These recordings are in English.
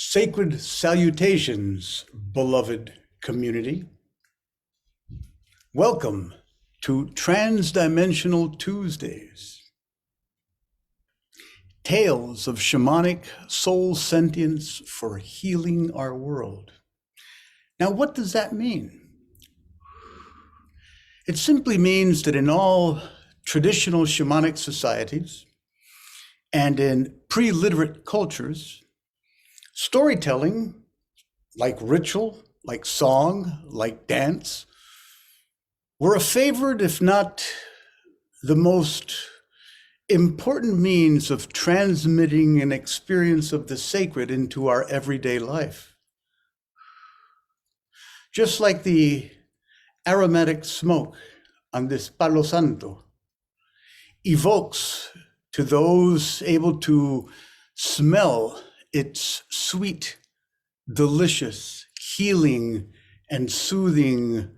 Sacred salutations, beloved community. Welcome to Transdimensional Tuesdays. Tales of shamanic soul sentience for healing our world. Now, what does that mean? It simply means that in all traditional shamanic societies and in pre-literate cultures, storytelling, like ritual, like song, like dance, were a favored, if not the most important means of transmitting an experience of the sacred into our everyday life. Just like the aromatic smoke on this Palo Santo evokes to those able to smell its sweet, delicious, healing, and soothing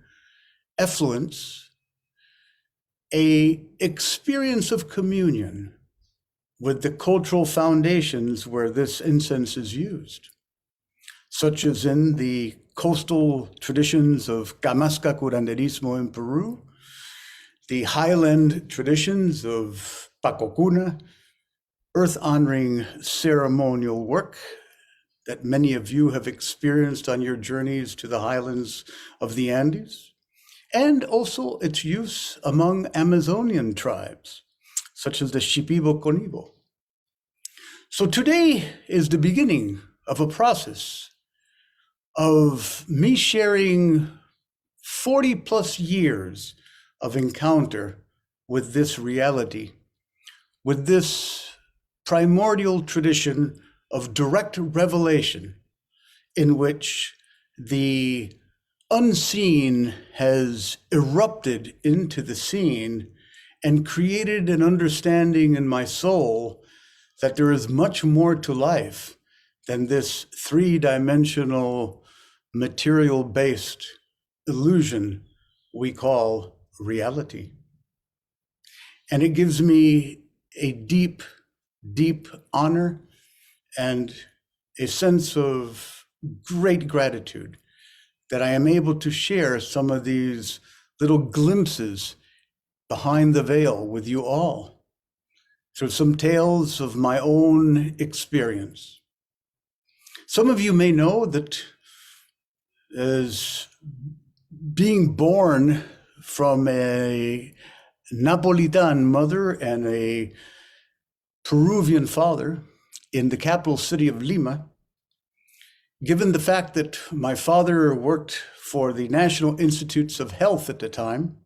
effluence, an experience of communion with the cultural foundations where this incense is used, such as in the coastal traditions of Camasca curanderismo in Peru, the highland traditions of Pacocuna, earth-honoring ceremonial work that many of you have experienced on your journeys to the highlands of the Andes, and also its use among Amazonian tribes, such as the Shipibo-Conibo. So today is the beginning of a process of me sharing 40 plus years of encounter with this reality, with this primordial tradition of direct revelation in which the unseen has erupted into the seen and created an understanding in my soul that there is much more to life than this three-dimensional material-based illusion we call reality. And it gives me a deep, deep honor and a sense of great gratitude that I am able to share some of these little glimpses behind the veil with you all through some tales of my own experience. Some of you may know that as being born from a Napolitan mother and a Peruvian father in the capital city of Lima, given the fact that my father worked for the National Institutes of Health at the time,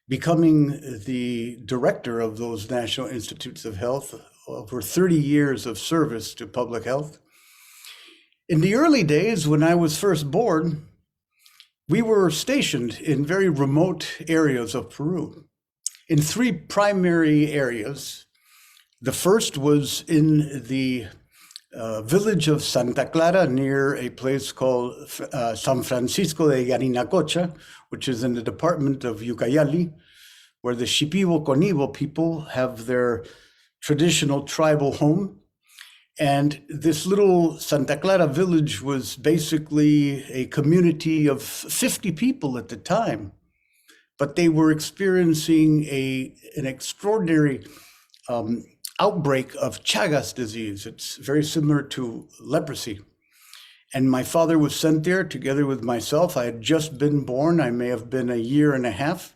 becoming the director of those National Institutes of Health, over 30 years of service to public health. In the early days when I was first born, we were stationed in very remote areas of Peru, in three primary areas. The first was in the village of Santa Clara, near a place called San Francisco de Yarinacocha, which is in the department of Ucayali, where the Shipibo-Conibo people have their traditional tribal home. And this little Santa Clara village was basically a community of 50 people at the time, but they were experiencing an extraordinary outbreak of Chagas disease. It's very similar to leprosy. And my father was sent there together with myself. I had just been born. I may have been a year and a half.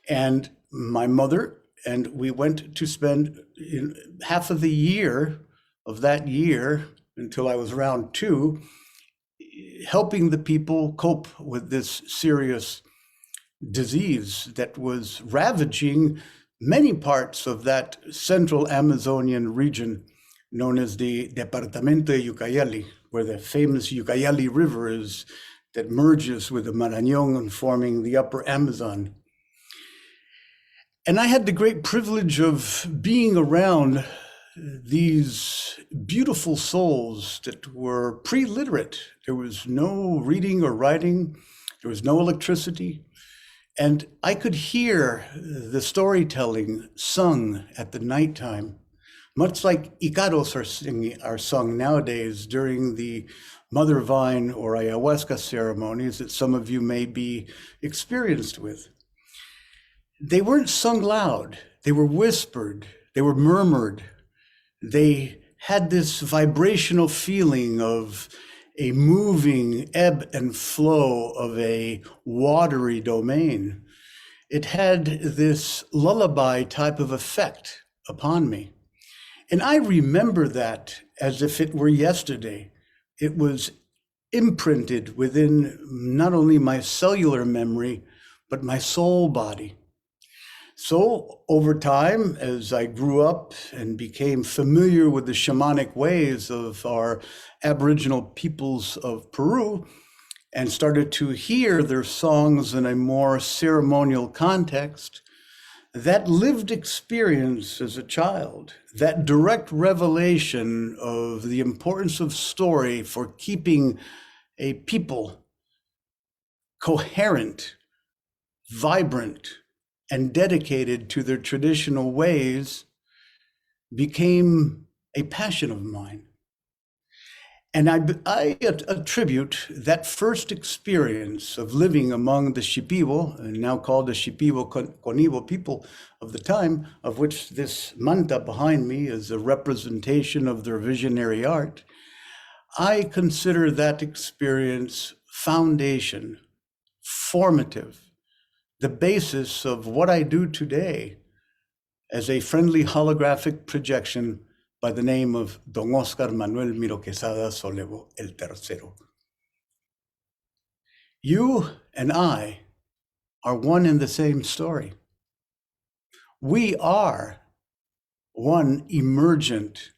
And my mother, and we went to spend half of the year of that year until I was around 2, helping the people cope with this serious disease that was ravaging many parts of that central Amazonian region known as the Departamento de Ucayali, where the famous Ucayali River is, that merges with the Marañón, forming the upper Amazon. And I had the great privilege of being around these beautiful souls that were pre-literate. There was no reading or writing. There was no electricity. And I could hear the storytelling sung at the nighttime Much like Icaros are sung nowadays during the mother vine or ayahuasca ceremonies that some of you may be experienced with. They weren't sung loud, they were whispered, they were murmured. They had this vibrational feeling of a moving ebb and flow of a watery domain. It had this lullaby type of effect upon me. And I remember that as if it were yesterday. It was imprinted within not only my cellular memory, but my soul body. So over time, as I grew up and became familiar with the shamanic ways of our Aboriginal peoples of Peru, and started to hear their songs in a more ceremonial context, that lived experience as a child, that direct revelation of the importance of story for keeping a people coherent, vibrant, and dedicated to their traditional ways became a passion of mine. And I attribute that first experience of living among the Shipibo, and now called the Shipibo Conibo people of the time, of which this manta behind me is a representation of their visionary art. I consider that experience foundation, formative, the basis of what I do today as a friendly holographic projection by the name of Don Oscar Manuel Miro-Quesada Solevo el Tercero. You and I are one and the same story. We are one emergent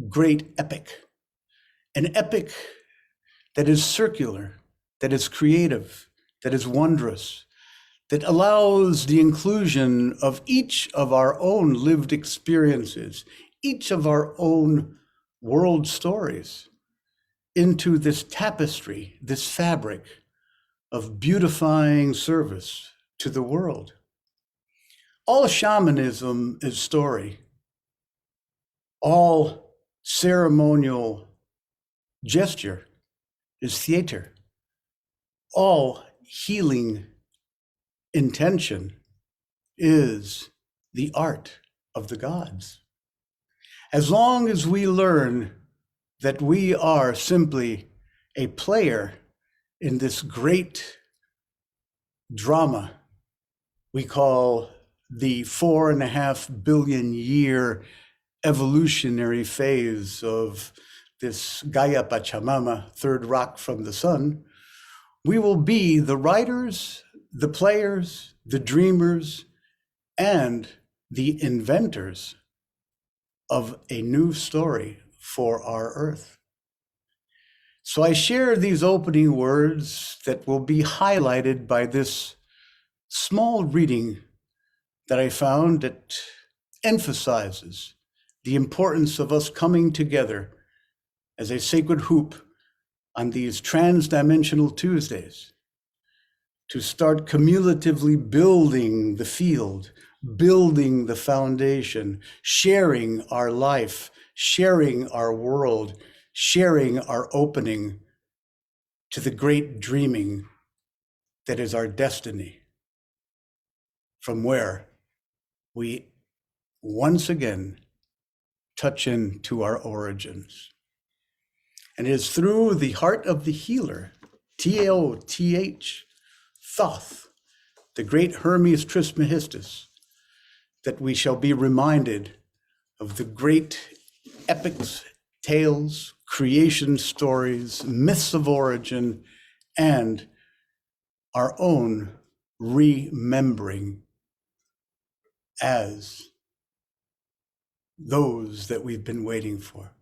great epic, an epic that is circular, that is creative, that is wondrous, that allows the inclusion of each of our own lived experiences, each of our own world stories into this tapestry, this fabric of beautifying service to the world. All shamanism is story. All ceremonial gesture is theater. All healing intention is the art of the gods. As long as we learn that we are simply a player in this great drama we call the 4.5 billion year evolutionary phase of this Gaia Pachamama, third rock from the sun, we will be the writers, the players, the dreamers, and the inventors of a new story for our Earth. So I share these opening words that will be highlighted by this small reading that I found that emphasizes the importance of us coming together as a sacred hoop on these Transdimensional Tuesdays to start cumulatively building the field, building the foundation, sharing our life, sharing our world, sharing our opening to the great dreaming that is our destiny, from where we once again touch into our origins. And it is through the heart of the healer, T-A-O-T-H, Thoth, the great Hermes Trismegistus, that we shall be reminded of the great epics, tales, creation stories, myths of origin, and our own remembering as those that we've been waiting for.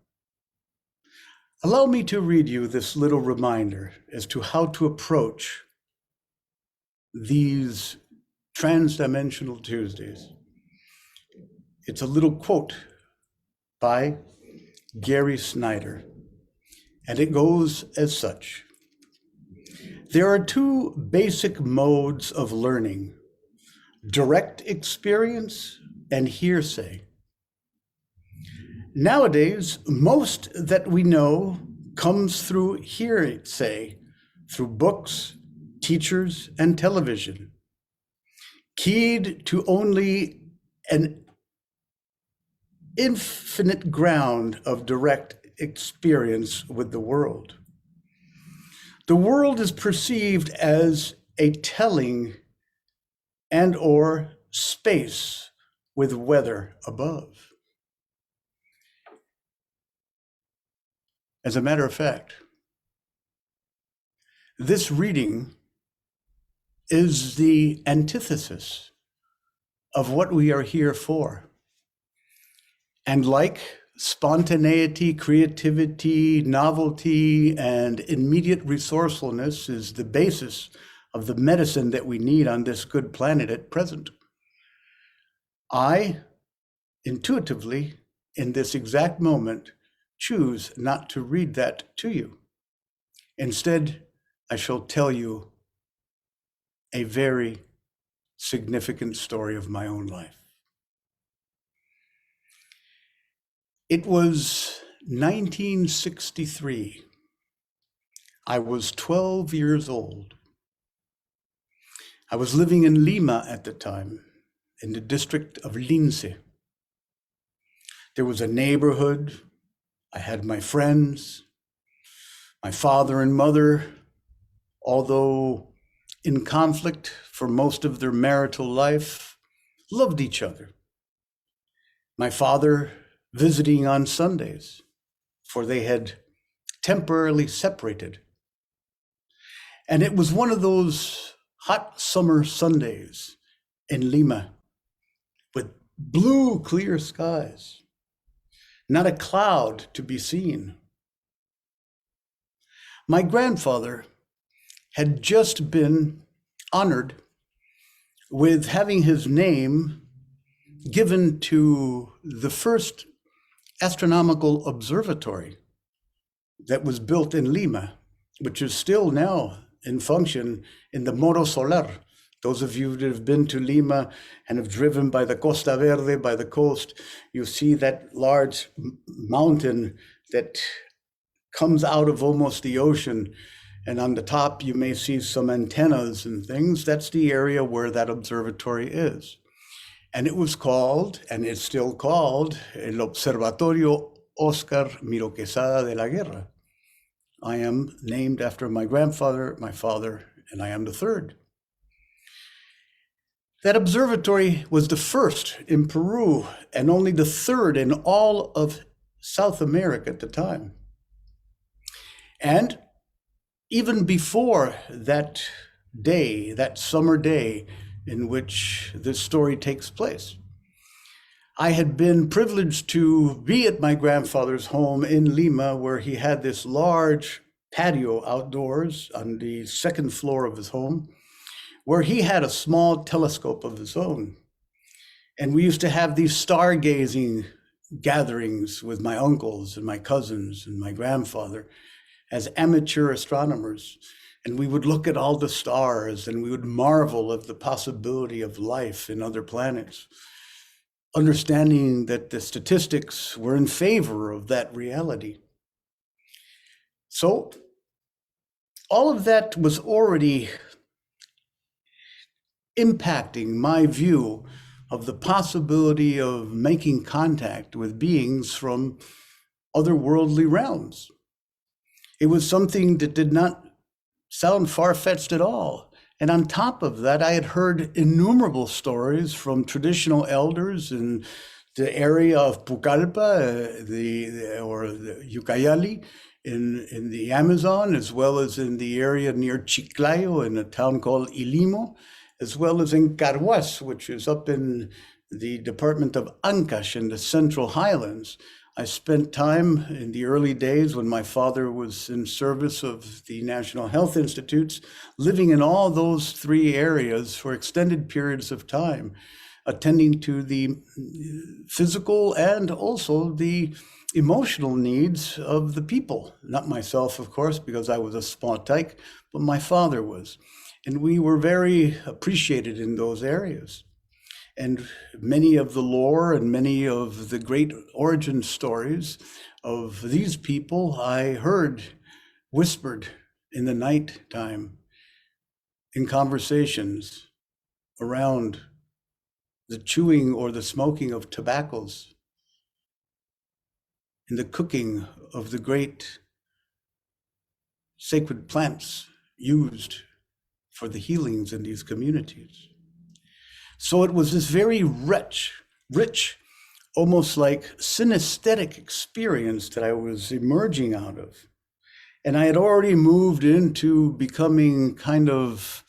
Allow me to read you this little reminder as to how to approach these Transdimensional Tuesdays. It's a little quote by Gary Snyder, and it goes as such. There are two basic modes of learning: direct experience and hearsay. Nowadays, most that we know comes through hearsay, through books, teachers, and television, keyed to only an infinite ground of direct experience with the world. The world is perceived as a telling and or space with weather above. As a matter of fact, this reading is the antithesis of what we are here for. And like spontaneity, creativity, novelty, and immediate resourcefulness is the basis of the medicine that we need on this good planet at present, I intuitively, in this exact moment, choose not to read that to you. Instead, I shall tell you a very significant story of my own life. It was 1963. I was 12 years old. I was living in Lima at the time, in the district of Lince. There was a neighborhood. I had my friends. My father and mother, although in conflict for most of their marital life, loved each other. My father visiting on Sundays, for they had temporarily separated. And it was one of those hot summer Sundays in Lima with blue, clear skies, not a cloud to be seen. My grandfather had just been honored with having his name given to the first astronomical observatory that was built in Lima, which is still now in function in the Morro Solar. Those of you that have been to Lima and have driven by the Costa Verde, by the coast, you see that large mountain that comes out of almost the ocean. And on the top, you may see some antennas and things. That's the area where that observatory is. And it was called, and it's still called, El Observatorio Oscar Miro-Quesada de la Guerra. I am named after my grandfather, my father, and I am the third. That observatory was the first in Peru and only the third in all of South America at the time. And even before that day, that summer day in which this story takes place, I had been privileged to be at my grandfather's home in Lima, where he had this large patio outdoors on the second floor of his home, where he had a small telescope of his own. And we used to have these stargazing gatherings with my uncles and my cousins and my grandfather as amateur astronomers. And we would look at all the stars and we would marvel at the possibility of life in other planets, understanding that the statistics were in favor of that reality. So all of that was already impacting my view of the possibility of making contact with beings from otherworldly realms. It was something that did not sound far-fetched at all. And on top of that, I had heard innumerable stories from traditional elders in the area of Pucallpa, or the Ucayali in the Amazon, as well as in the area near Chiclayo in a town called Ilimo, as well as in Carhuas, which is up in the department of Ancash in the Central Highlands. I spent time in the early days when my father was in service of the National Health Institutes, living in all those three areas for extended periods of time, attending to the physical and also the emotional needs of the people. Not myself, of course, because I was a spontyke, but my father was. And we were very appreciated in those areas. And many of the lore and many of the great origin stories of these people I heard whispered in the night time in conversations around the chewing or the smoking of tobaccos, in the cooking of the great sacred plants used for the healings in these communities. So it was this very rich, almost like synesthetic experience that I was emerging out of. And I had already moved into becoming kind of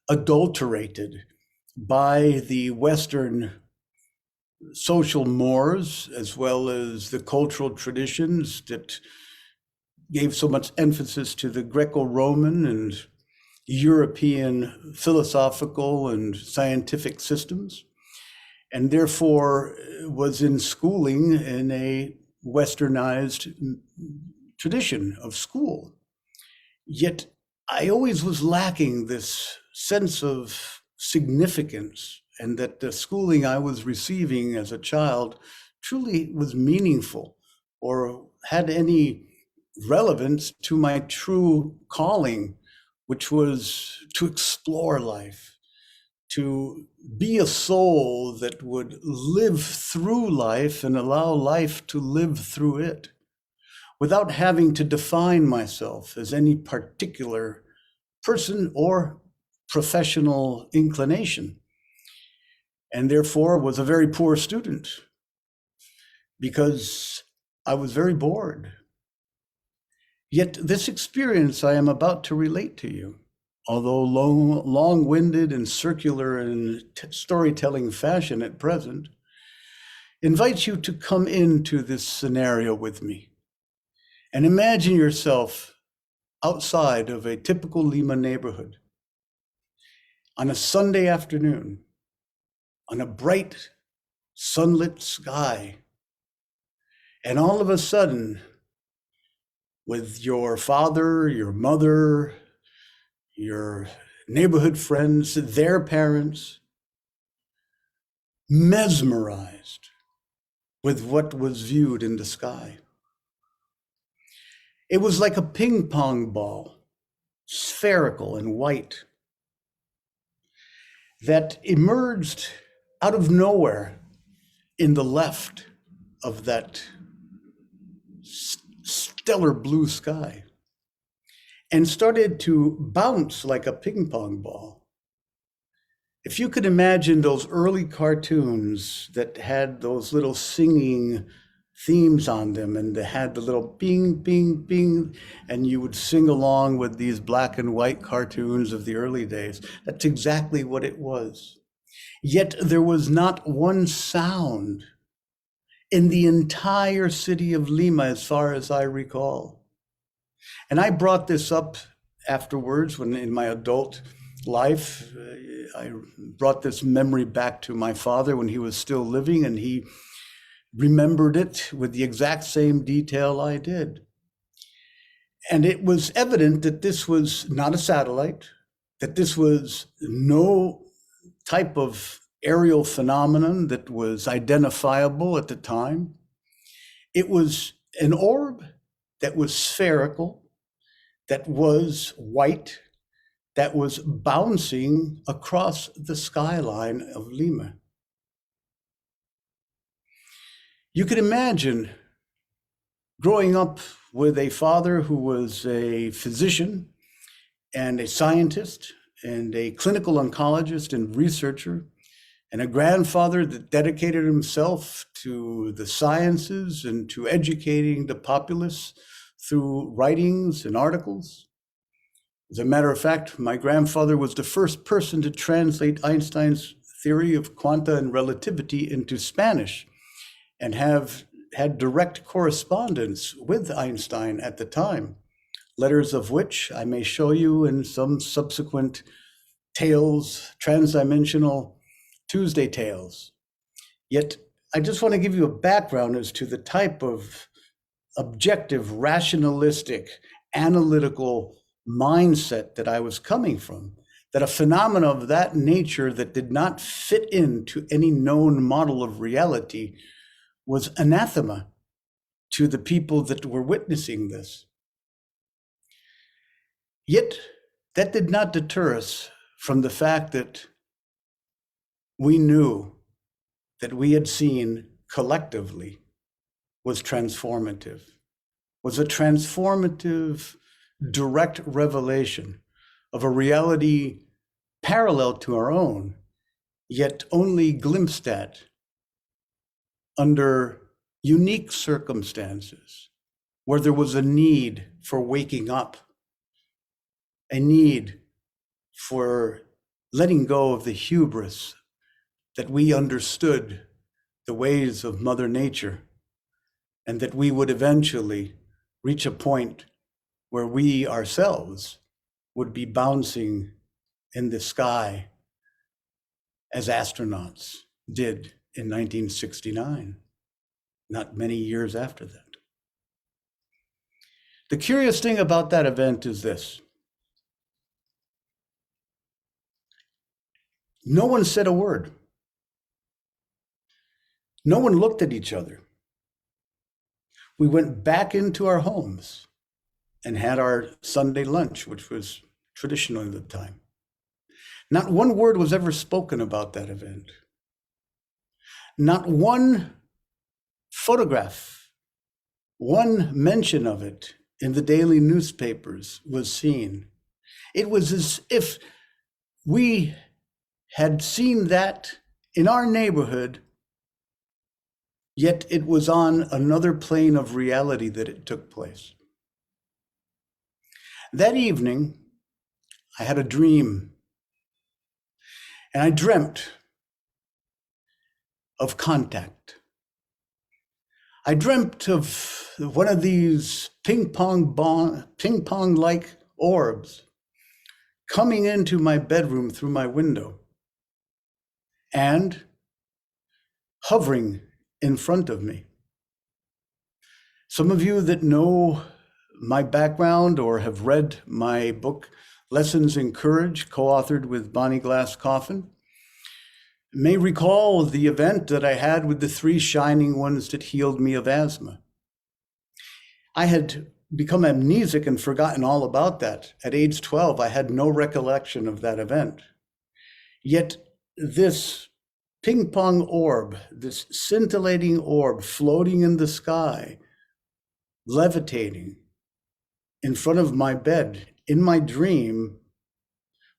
adulterated by the Western social mores, as well as the cultural traditions that gave so much emphasis to the Greco-Roman and European philosophical and scientific systems, and therefore was in schooling in a westernized tradition of school. Yet I always was lacking this sense of significance, and that the schooling I was receiving as a child truly was meaningful or had any relevance to my true calling, which was to explore life, to be a soul that would live through life and allow life to live through it, without having to define myself as any particular person or professional inclination. And therefore was a very poor student because I was very bored. Yet this experience I am about to relate to you, although long-winded and circular in storytelling fashion at present, invites you to come into this scenario with me and imagine yourself outside of a typical Lima neighborhood on a Sunday afternoon, on a bright, sunlit sky, and all of a sudden, with your father, your mother, your neighborhood friends, their parents, mesmerized with what was viewed in the sky. It was like a ping pong ball, spherical and white, that emerged out of nowhere in the left of that stellar blue sky, and started to bounce like a ping pong ball. If you could imagine those early cartoons that had those little singing themes on them, and they had the little bing, bing, bing, and you would sing along with these black and white cartoons of the early days, that's exactly what it was. Yet there was not one sound in the entire city of Lima, as far as I recall. And I brought this up afterwards when in my adult life, I brought this memory back to my father when he was still living, and he remembered it with the exact same detail I did. And it was evident that this was not a satellite, that this was no type of aerial phenomenon that was identifiable at the time. It was an orb that was spherical, that was white, that was bouncing across the skyline of Lima. You can imagine growing up with a father who was a physician and a scientist and a clinical oncologist and researcher, and a grandfather that dedicated himself to the sciences and to educating the populace through writings and articles. As a matter of fact, my grandfather was the first person to translate Einstein's theory of quanta and relativity into Spanish, and have had direct correspondence with Einstein at the time, letters of which I may show you in some subsequent tales, Transdimensional Tuesday tales. Yet I just want to give you a background as to the type of objective, rationalistic, analytical mindset that I was coming from, that a phenomena of that nature that did not fit into any known model of reality was anathema to the people that were witnessing this. Yet that did not deter us from the fact that we knew that we had seen collectively was transformative, was a transformative, direct revelation of a reality parallel to our own, yet only glimpsed at under unique circumstances where there was a need for waking up, a need for letting go of the hubris that we understood the ways of Mother Nature, and that we would eventually reach a point where we ourselves would be bouncing in the sky as astronauts did in 1969, not many years after that. The curious thing about that event is this. No one said a word. No one looked at each other. We went back into our homes and had our Sunday lunch, which was traditional at the time. Not one word was ever spoken about that event. Not one photograph, one mention of it in the daily newspapers was seen. It was as if we had seen that in our neighborhood, yet it was on another plane of reality that it took place. That evening, I had a dream, and I dreamt of contact. I dreamt of one of these ping-pong-like orbs coming into my bedroom through my window and hovering in front of me. Some of you that know my background or have read my book, Lessons in Courage, co-authored with Bonnie Glass Coffin, may recall the event that I had with the 3 shining ones that healed me of asthma. I had become amnesic and forgotten all about that. At age 12, I had no recollection of that event. Yet this ping pong orb, this scintillating orb floating in the sky, levitating in front of my bed in my dream,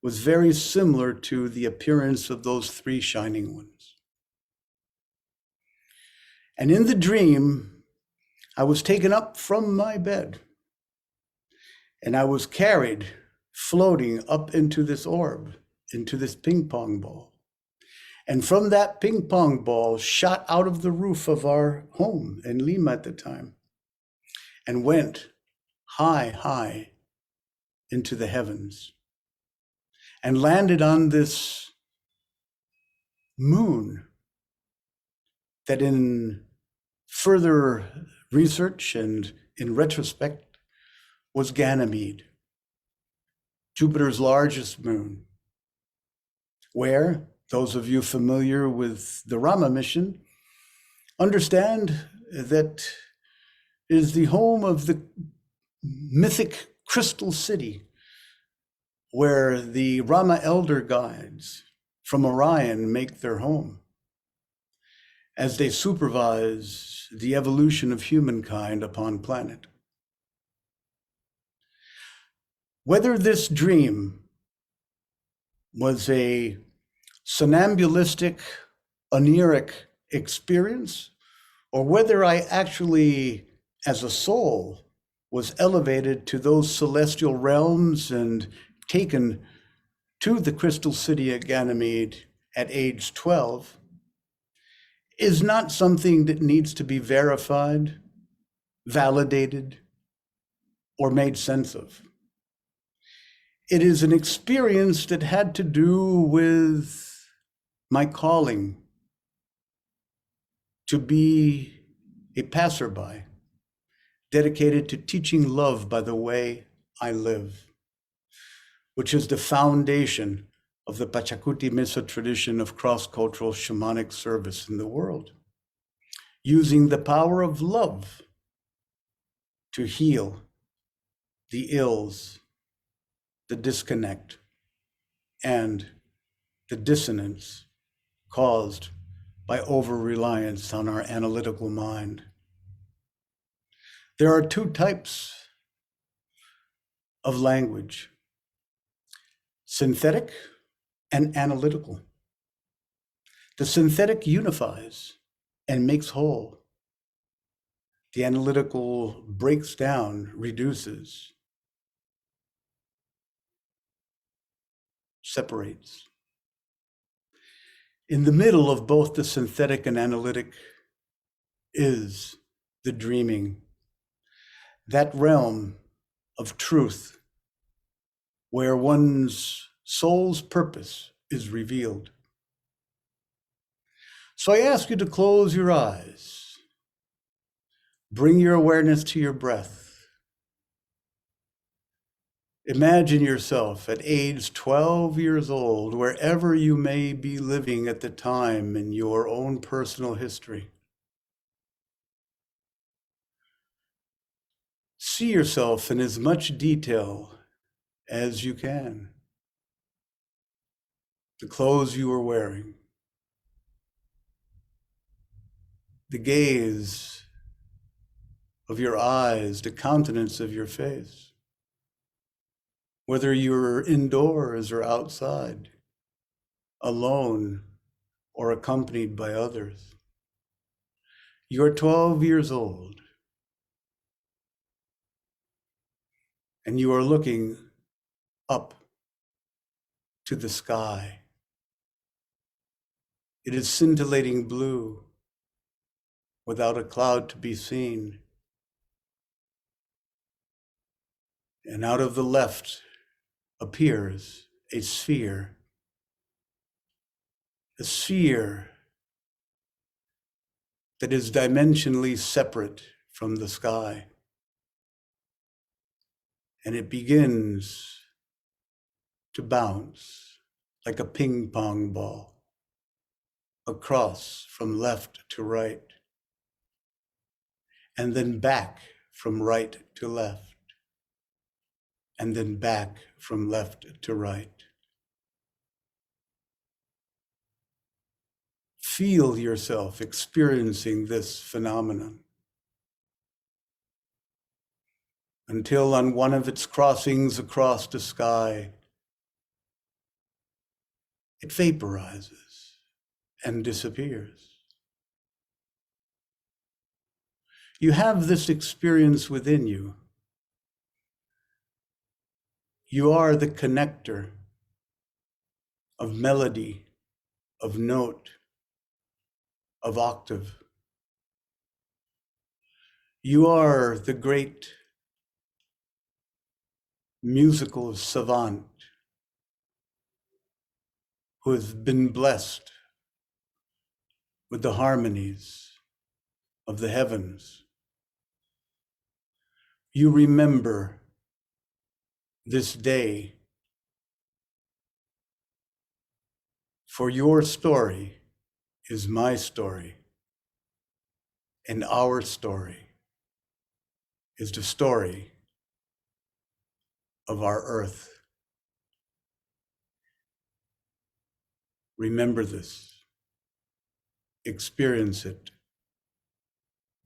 was very similar to the appearance of those 3 shining ones. And in the dream, I was taken up from my bed and I was carried, floating up into this orb, into this ping pong ball. And from that ping pong ball shot out of the roof of our home in Lima at the time and went high, high into the heavens and landed on this moon that in further research and in retrospect was Ganymede, Jupiter's largest moon, where those of you familiar with the Rama mission understand that is the home of the mythic crystal city where the Rama elder guides from Orion make their home as they supervise the evolution of humankind upon planet. Whether this dream was a somnambulistic, oniric experience, or whether I actually, as a soul, was elevated to those celestial realms and taken to the crystal city at Ganymede at age 12, is not something that needs to be verified, validated, or made sense of. It is an experience that had to do with my calling to be a passerby, dedicated to teaching love by the way I live. which is the foundation of the Pachacuti Mesa tradition of cross-cultural shamanic service in the world, using the power of love to heal the ills, the disconnect, and the dissonance caused by over-reliance on our analytical mind. There are two types of language: synthetic and analytical. The synthetic unifies and makes whole. The analytical breaks down, reduces, separates. In the middle of both the synthetic and analytic is the dreaming, that realm of truth where one's soul's purpose is revealed. So I ask you to close your eyes, bring your awareness to your breath. Imagine yourself at age 12 years old, wherever you may be living at the time in your own personal history. See yourself in as much detail as you can. The clothes you were wearing, the gaze of your eyes, the countenance of your face, whether you're indoors or outside, alone or accompanied by others. You're 12 years old, and you are looking up to the sky. It is scintillating blue, without a cloud to be seen. And out of the left appears a sphere that is dimensionally separate from the sky. And it begins to bounce like a ping pong ball across from left to right, and then back from right to left, and then back from left to right. Feel yourself experiencing this phenomenon until on one of its crossings across the sky, it vaporizes and disappears. You have this experience within you. You are the connector of melody, of note, of octave. You are the great musical savant who has been blessed with the harmonies of the heavens. You remember this day, for your story is my story, and our story is the story of our earth. Remember this, experience it,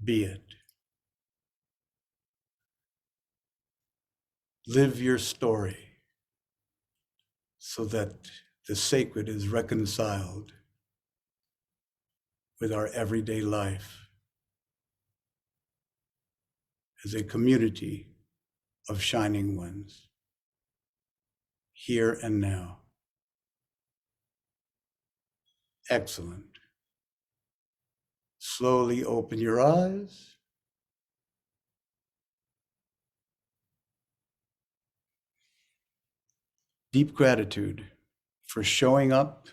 be it. Live your story so that the sacred is reconciled with our everyday life as a community of shining ones, here and now. Excellent. Slowly open your eyes. Deep gratitude for showing up,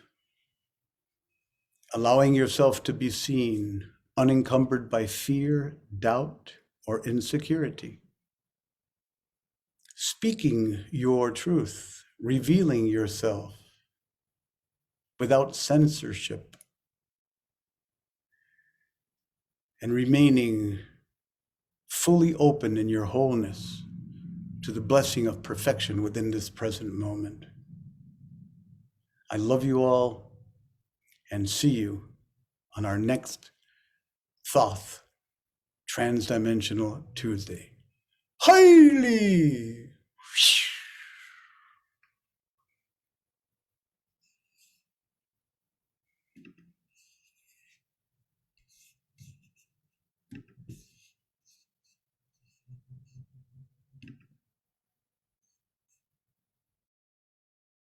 allowing yourself to be seen, unencumbered by fear, doubt, or insecurity. Speaking your truth, revealing yourself without censorship, and remaining fully open in your wholeness to the blessing of perfection within this present moment. I love you all and see you on our next Thoth Transdimensional Tuesday. Highly!